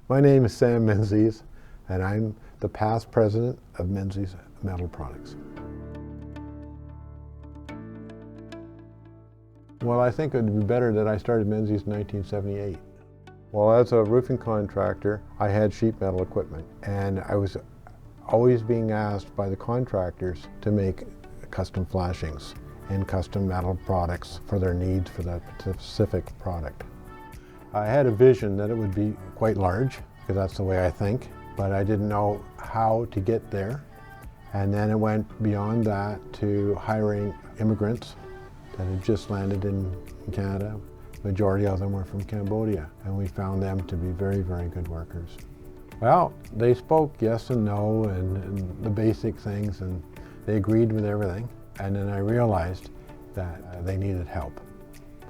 My name is Sam Menzies, and I'm the past president of Menzies Metal Products. Well, I think it would be better that I started Menzies in 1978. Well, as a roofing contractor, I had sheet metal equipment, and I was always being asked by the contractors to make custom flashings and custom metal products for their needs for that specific product. I had a vision that it would be quite large, because that's the way I think, but I didn't know how to get there. And then it went beyond that to hiring immigrants that had just landed in Canada. The majority of them were from Cambodia, and we found them to be very, very good workers. Well, they spoke yes and no and the basic things, and they agreed with everything. And then I realized that they needed help.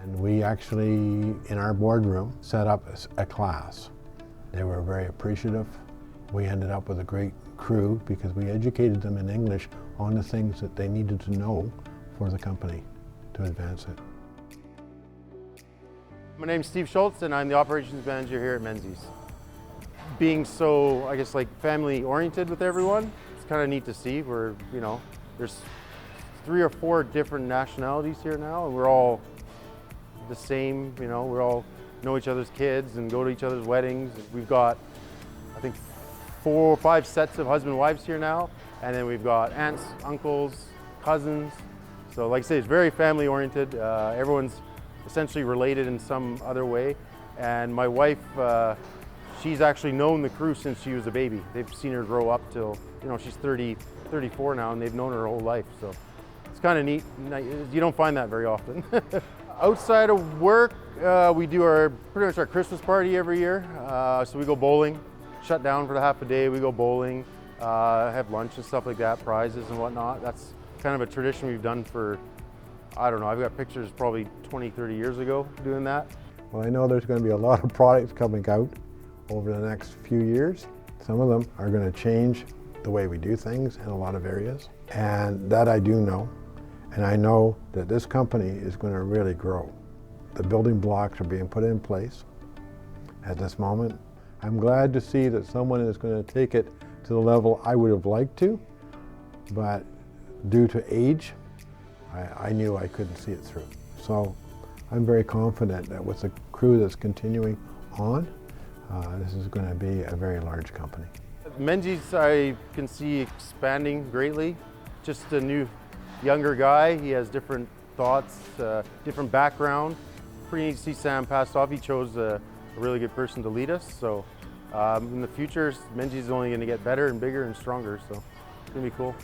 And we actually, in our boardroom, set up a class. They were very appreciative. We ended up with a great crew because we educated them in English on the things that they needed to know for the company to advance it. My name's Steve Schultz, and I'm the operations manager here at Menzies. Being so, I guess, like family oriented with everyone, it's kind of neat to see. There's 3 or 4 different nationalities here now, and we're all the same. We all know each other's kids and go to each other's weddings. We've got, I think, 4 or 5 sets of husband and wives here now, and then we've got aunts, uncles, cousins. So like I say, it's very family oriented. Everyone's essentially related in some other way. And my wife, she's actually known the crew since she was a baby. They've seen her grow up till, she's 34 now, and they've known her whole life. So it's kind of neat. You don't find that very often. Outside of work, we do pretty much our Christmas party every year. So we go bowling, shut down for the half a day, we go bowling, have lunch and stuff like that, prizes and whatnot. That's kind of a tradition we've done for, I don't know, I've got pictures probably 20, 30 years ago doing that. Well, I know there's going to be a lot of products coming out over the next few years. Some of them are going to change the way we do things in a lot of areas, and that I do know. And I know that this company is going to really grow. The building blocks are being put in place at this moment. I'm glad to see that someone is going to take it to the level I would have liked to, but due to age, I knew I couldn't see it through. So I'm very confident that with the crew that's continuing on, this is going to be a very large company. Menzies, I can see expanding greatly. Just a new, younger guy. He has different thoughts, different background. Pretty neat to see Sam passed off. He chose a really good person to lead us. So in the future, Menzies is only going to get better and bigger and stronger. So it's going to be cool.